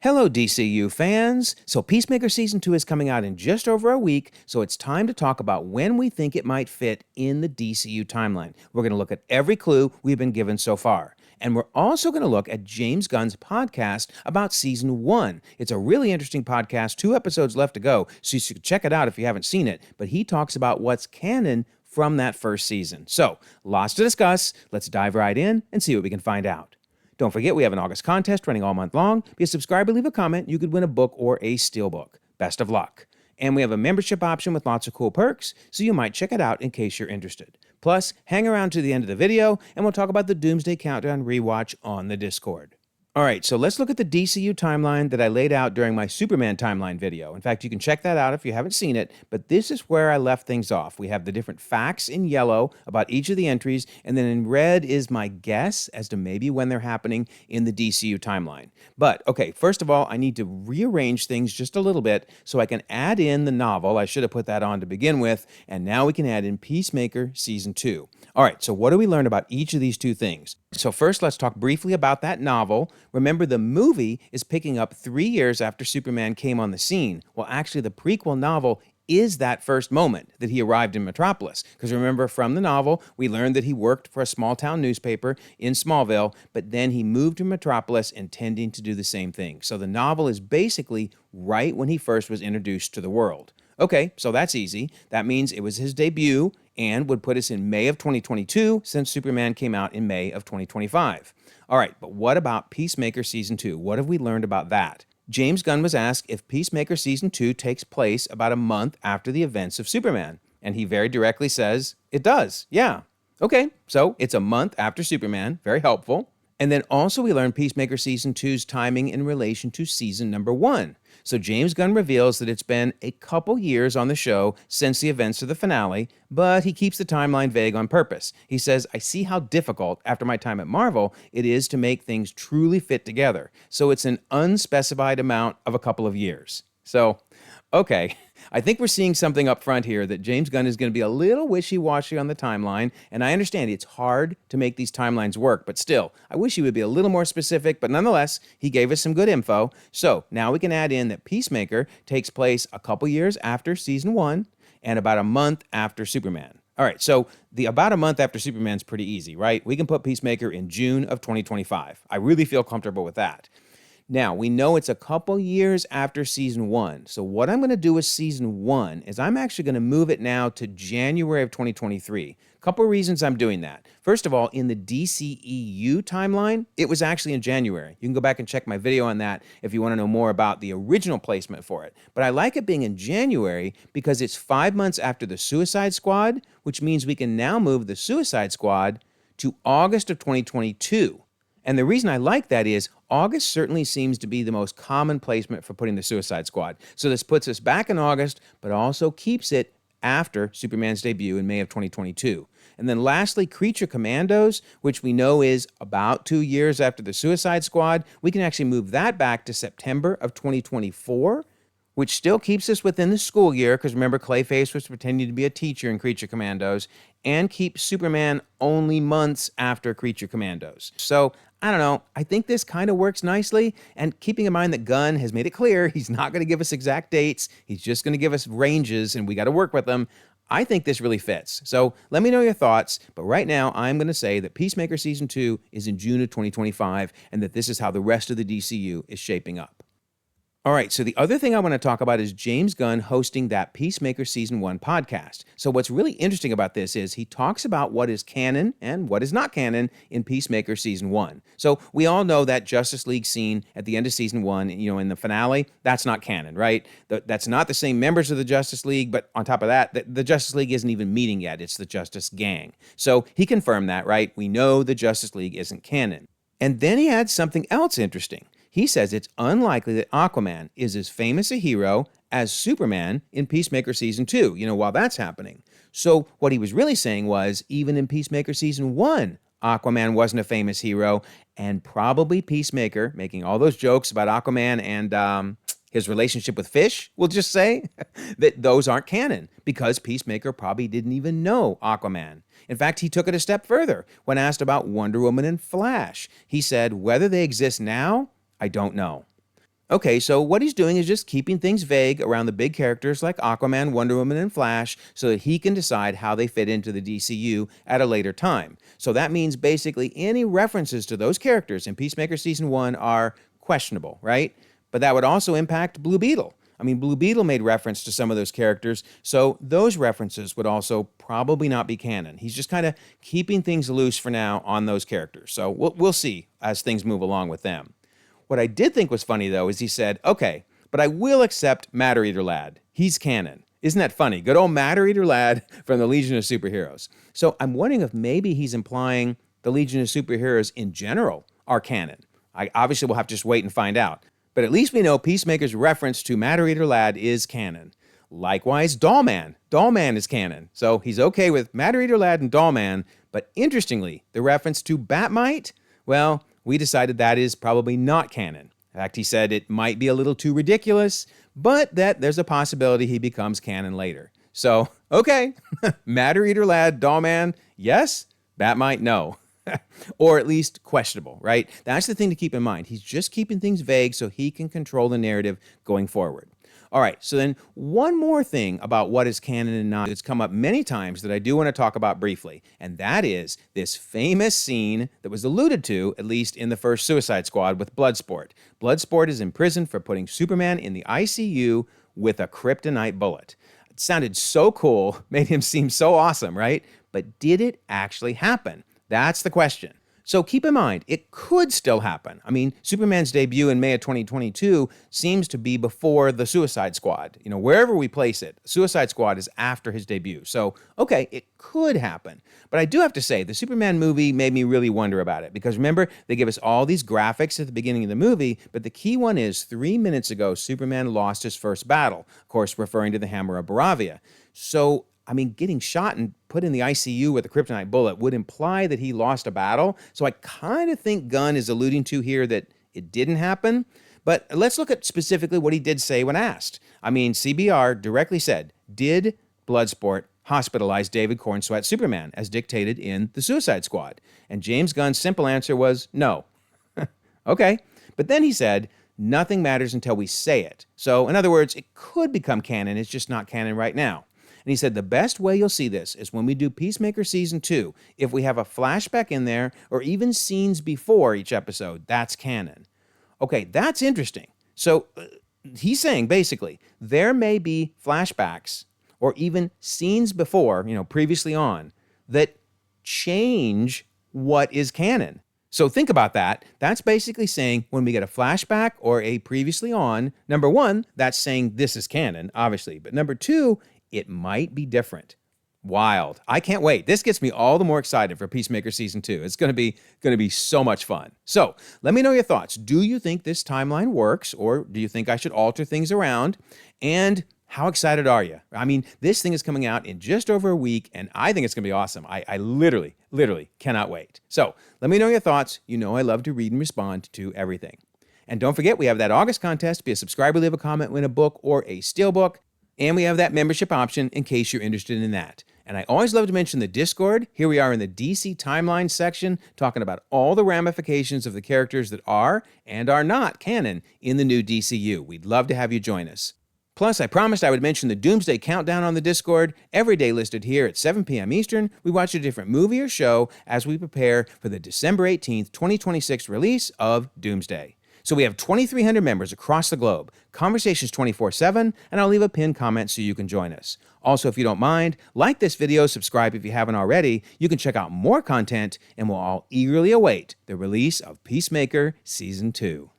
Hello, DCU fans! So Peacemaker Season 2 is coming out in just over a week, so it's time to talk about when we think it might fit in the DCU timeline. We're going to look at every clue we've been given so far. And we're also going to look at James Gunn's podcast about Season 1. It's a really interesting podcast, 2 episodes left to go, so you should check it out if you haven't seen it. But he talks about what's canon from that first season. So, lots to discuss. Let's dive right in and see what we can find out. Don't forget, we have an August contest running all month long. Be a subscriber, leave a comment. You could win a book or a steelbook. Best of luck. And we have a membership option with lots of cool perks, so you might check it out in case you're interested. Plus, hang around to the end of the video, and we'll talk about the Doomsday Countdown rewatch on the Discord. All right, so let's look at the DCU timeline that I laid out during my Superman timeline video. In fact, you can check that out if you haven't seen it, but this is where I left things off. We have the different facts in yellow about each of the entries, and then in red is my guess as to maybe when they're happening in the DCU timeline. But, okay, first of all, I need to rearrange things just a little bit so I can add in the novel. I should have put that on to begin with, and now we can add in Peacemaker Season 2. All right, so what do we learn about each of these two things? So first, let's talk briefly about that novel. Remember, the movie is picking up 3 years after Superman came on the scene. Well, actually, the prequel novel is that first moment that he arrived in Metropolis. Because remember, from the novel, we learned that he worked for a small-town newspaper in Smallville, but then he moved to Metropolis intending to do the same thing. So the novel is basically right when he first was introduced to the world. Okay, so that's easy. That means it was his debut and would put us in May of 2022 since Superman came out in May of 2025. All right, but what about Peacemaker Season 2? What have we learned about that? James Gunn was asked if Peacemaker Season 2 takes place about a month after the events of Superman. And he very directly says, it does, yeah. Okay, so it's a month after Superman, very helpful. And then also we learned Peacemaker Season 2's timing in relation to Season number 1. So James Gunn reveals that it's been a couple years on the show since the events of the finale, but he keeps the timeline vague on purpose. He says, I see how difficult, after my time at Marvel, it is to make things truly fit together. So it's an unspecified amount of a couple of years. So, okay, I think we're seeing something up front here that James Gunn is going to be a little wishy-washy on the timeline, and I understand it's hard to make these timelines work, but still, I wish he would be a little more specific, but nonetheless, he gave us some good info. So now we can add in that Peacemaker takes place a couple years after Season 1 and about a month after Superman. All right, so the about a month after Superman's pretty easy, right? We can put Peacemaker in June of 2025. I really feel comfortable with that. Now, we know it's a couple years after Season 1. So what I'm going to do with Season 1 is I'm actually going to move it now to January of 2023. A couple reasons I'm doing that. First of all, in the DCEU timeline, it was actually in January. You can go back and check my video on that if you want to know more about the original placement for it. But I like it being in January because it's 5 months after the Suicide Squad, which means we can now move the Suicide Squad to August of 2022. And the reason I like that is August certainly seems to be the most common placement for putting the Suicide Squad. So this puts us back in August, but also keeps it after Superman's debut in May of 2022. And then lastly, Creature Commandos, which we know is about 2 years after the Suicide Squad. We can actually move that back to September of 2024, which still keeps us within the school year, because remember, Clayface was pretending to be a teacher in Creature Commandos, and keeps Superman only months after Creature Commandos. So, I don't know, I think this kind of works nicely, and keeping in mind that Gunn has made it clear he's not going to give us exact dates, he's just going to give us ranges, and we got to work with them. I think this really fits. So let me know your thoughts, but right now I'm going to say that Peacemaker Season 2 is in June of 2025, and that this is how the rest of the DCU is shaping up. All right, so the other thing I want to talk about is James Gunn hosting that Peacemaker Season 1 podcast. So what's really interesting about this is he talks about what is canon and what is not canon in Peacemaker Season 1. So we all know that Justice League scene at the end of Season 1, in the finale, that's not canon, right? That's not the same members of the Justice League, but on top of that, the Justice League isn't even meeting yet. It's the Justice Gang. So he confirmed that, right? We know the Justice League isn't canon. And then he adds something else interesting. He says it's unlikely that Aquaman is as famous a hero as Superman in Peacemaker Season 2, while that's happening. So what he was really saying was, even in Peacemaker Season 1, Aquaman wasn't a famous hero, and probably Peacemaker, making all those jokes about Aquaman and his relationship with fish, we'll just say, that those aren't canon, because Peacemaker probably didn't even know Aquaman. In fact, he took it a step further. When asked about Wonder Woman and Flash, he said, whether they exist now, I don't know. Okay, so what he's doing is just keeping things vague around the big characters like Aquaman, Wonder Woman, and Flash so that he can decide how they fit into the DCU at a later time. So that means basically any references to those characters in Peacemaker Season 1 are questionable, right? But that would also impact Blue Beetle. I mean, Blue Beetle made reference to some of those characters, so those references would also probably not be canon. He's just kind of keeping things loose for now on those characters. So we'll see as things move along with them. What I did think was funny, though, is he said, okay, but I will accept Matter Eater Lad. He's canon. Isn't that funny? Good old Matter Eater Lad from the Legion of Superheroes. So I'm wondering if maybe he's implying the Legion of Superheroes in general are canon. I obviously will have to just wait and find out. But at least we know Peacemaker's reference to Matter Eater Lad is canon. Likewise, Dollman. Dollman is canon. So he's okay with Matter Eater Lad and Dollman. But interestingly, the reference to Bat-Mite, well, we decided that is probably not canon. In fact, he said it might be a little too ridiculous, but that there's a possibility he becomes canon later. So, okay, Matter Eater Lad, Dollman, yes, Bat-Mite, no. Or at least questionable, right? That's the thing to keep in mind. He's just keeping things vague so he can control the narrative going forward. All right, so then one more thing about what is canon and not that's come up many times that I do want to talk about briefly, and that is this famous scene that was alluded to, at least in the first Suicide Squad with Bloodsport. Bloodsport is imprisoned for putting Superman in the ICU with a kryptonite bullet. It sounded so cool, made him seem so awesome, right? But did it actually happen? That's the question. So keep in mind, it could still happen. I mean, Superman's debut in May of 2022 seems to be before the Suicide Squad. You know, wherever we place it, Suicide Squad is after his debut. So, okay, it could happen. But I do have to say, the Superman movie made me really wonder about it. Because remember, they give us all these graphics at the beginning of the movie, but the key one is 3 minutes ago, Superman lost his first battle. Of course, referring to the Hammer of Baravia. So, I mean, getting shot and put in the ICU with a kryptonite bullet would imply that he lost a battle. So I kind of think Gunn is alluding to here that it didn't happen. But let's look at specifically what he did say when asked. I mean, CBR directly said, did Bloodsport hospitalize David Cornsweat Superman as dictated in The Suicide Squad? And James Gunn's simple answer was no. Okay. But then he said, nothing matters until we say it. So in other words, it could become canon. It's just not canon right now. And he said the best way you'll see this is when we do Peacemaker Season 2. If we have a flashback in there or even scenes before each episode, that's canon. Okay, that's interesting. So he's saying basically there may be flashbacks or even scenes before, previously on, that change what is canon. So think about that. That's basically saying when we get a flashback or a previously on, number one, that's saying this is canon, obviously. But number two, it might be different. Wild. I can't wait. This gets me all the more excited for Peacemaker Season 2. It's going to be so much fun. So let me know your thoughts. Do you think this timeline works, or do you think I should alter things around? And how excited are you? I mean, this thing is coming out in just over a week, and I think it's going to be awesome. I literally cannot wait. So let me know your thoughts. You know I love to read and respond to everything. And don't forget, we have that August contest. Be a subscriber, leave a comment, win a book or a steelbook. And we have that membership option in case you're interested in that. And I always love to mention the Discord. Here we are in the DC Timeline section, talking about all the ramifications of the characters that are and are not canon in the new DCU. We'd love to have you join us. Plus, I promised I would mention the Doomsday Countdown on the Discord. Every day listed here at 7 p.m. Eastern, we watch a different movie or show as we prepare for the December 18th, 2026 release of Doomsday. So we have 2,300 members across the globe, conversations 24/7, and I'll leave a pinned comment so you can join us. Also, if you don't mind, like this video, subscribe if you haven't already. You can check out more content, and we'll all eagerly await the release of Peacemaker Season 2.